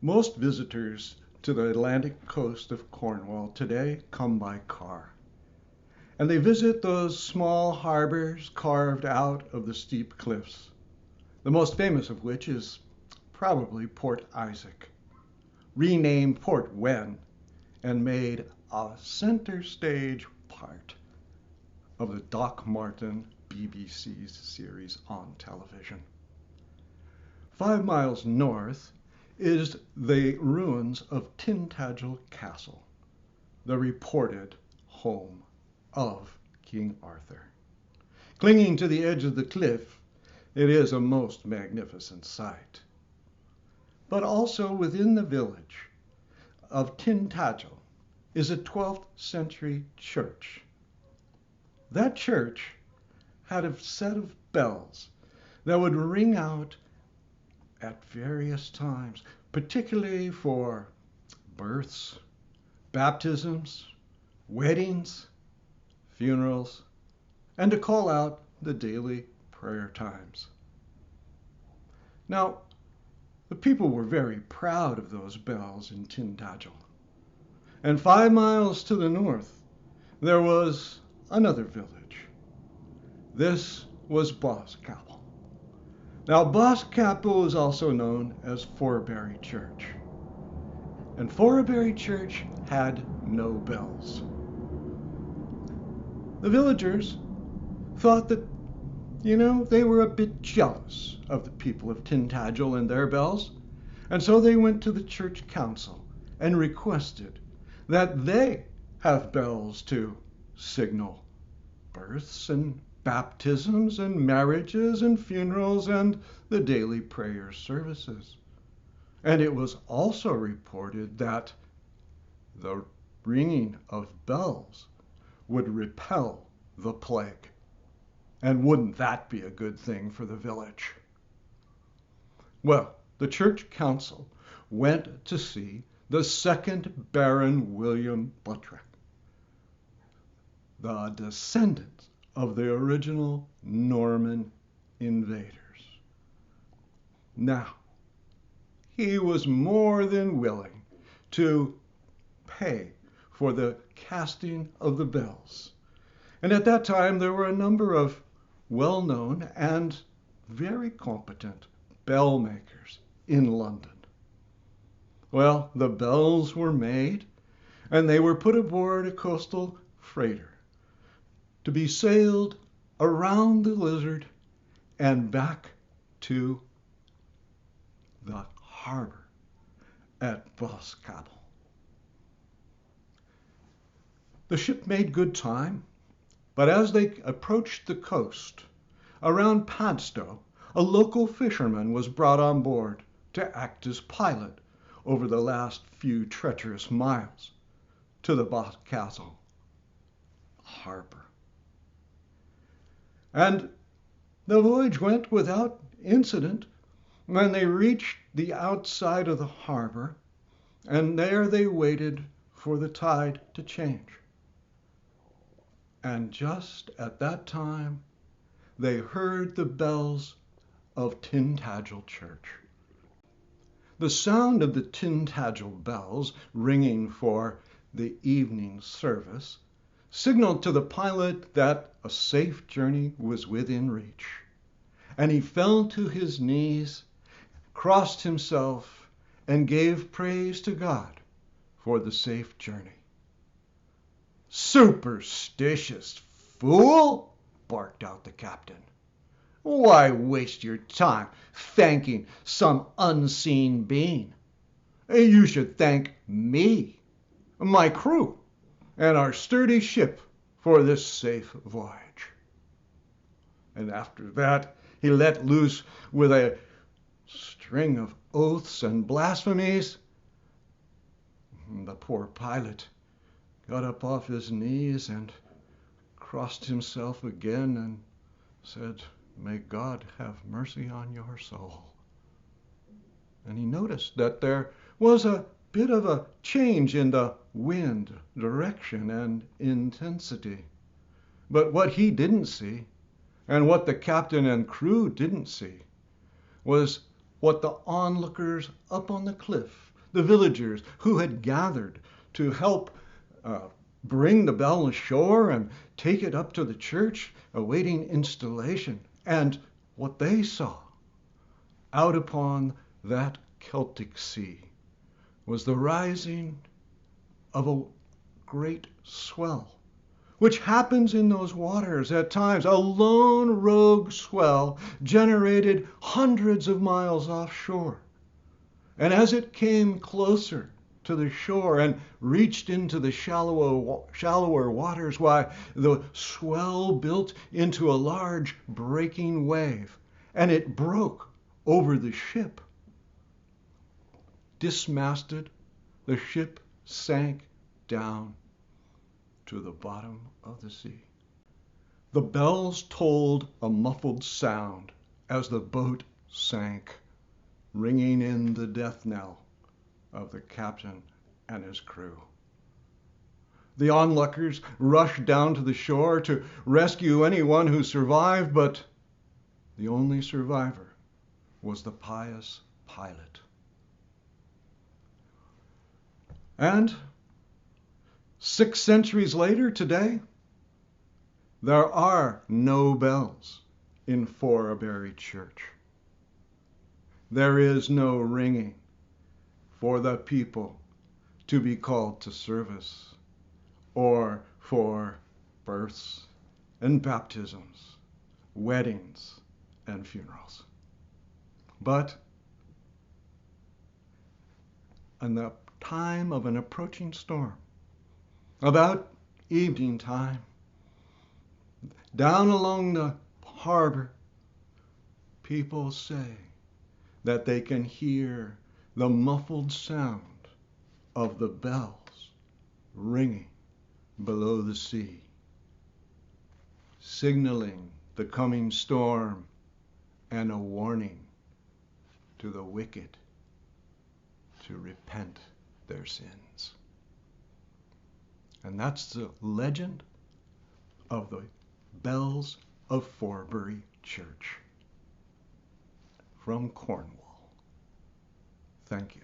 Most visitors to the Atlantic coast of Cornwall today come by car, and they visit those small harbors carved out of the steep cliffs, the most famous of which is probably Port Isaac, renamed Port Wen and made a center stage part of the Dieckmann BBC's series on television. 5 miles north is the ruins of Tintagel Castle, the reported home of King Arthur. Clinging to the edge of the cliff, it is a most magnificent sight. But also within the village of Tintagel is a 12th century church. That church had a set of bells that would ring out at various times, particularly for births, baptisms, weddings, funerals, and to call out the daily prayer times. Now, the people were very proud of those bells in Tintagel. And 5 miles to the north, there was another village. This was Boscapel. Now, Boscapel is also known as Forrabury Church. And Forrabury Church had no bells. The villagers thought that, they were a bit jealous of the people of Tintagel and their bells, and so they went to the church council and requested that they have bells to signal births and baptisms and marriages and funerals and the daily prayer services. And it was also reported that the ringing of bells would repel the plague. And wouldn't that be a good thing for the village? Well, the church council went to see the second Baron William Buttrick, the descendant of the original Norman invaders. Now, he was more than willing to pay for the casting of the bells. And at that time, there were a number of well-known and very competent bell makers in London. Well, the bells were made, and they were put aboard a coastal freighter to be sailed around the Lizard and back to the harbor at Boscapel. The ship made good time, but as they approached the coast around Padstow, a local fisherman was brought on board to act as pilot over the last few treacherous miles to the Boscapel harbor. And the voyage went without incident when they reached the outside of the harbor, and there they waited for the tide to change. And just at that time, they heard the bells of Tintagel Church. The sound of the Tintagel bells ringing for the evening service signaled to the pilot that a safe journey was within reach. And he fell to his knees, crossed himself, and gave praise to God for the safe journey. "Superstitious fool!" barked out the captain. "Why waste your time thanking some unseen being? You should thank me, my crew, and our sturdy ship for this safe voyage." And after that, he let loose with a string of oaths and blasphemies. The poor pilot got up off his knees and crossed himself again and said, "May God have mercy on your soul." And he noticed that there was a bit of a change in the wind, direction, and intensity. But what he didn't see, and what the captain and crew didn't see, was what the onlookers up on the cliff, the villagers who had gathered to help bring the bell ashore and take it up to the church awaiting installation, and what they saw out upon that Celtic sea was the rising of a great swell, which happens in those waters at times. A lone rogue swell generated hundreds of miles offshore. And as it came closer to the shore and reached into the shallower waters, why, the swell built into a large breaking wave, and it broke over the ship. Dismasted, the ship sank down to the bottom of the sea. The bells tolled a muffled sound as the boat sank, ringing in the death knell of the captain and his crew. The onlookers rushed down to the shore to rescue anyone who survived, but the only survivor was the pious pilot. And 6 centuries later, today, there are no bells in Forrabury Church. There is no ringing for the people to be called to service, or for births and baptisms, weddings and funerals. But in the time of an approaching storm, about evening time, down along the harbor, people say that they can hear the muffled sound of the bells ringing below the sea, signaling the coming storm and a warning to the wicked to repent their sins. And that's the legend of the bells of Forrabury Church from Cornwall. Thank you.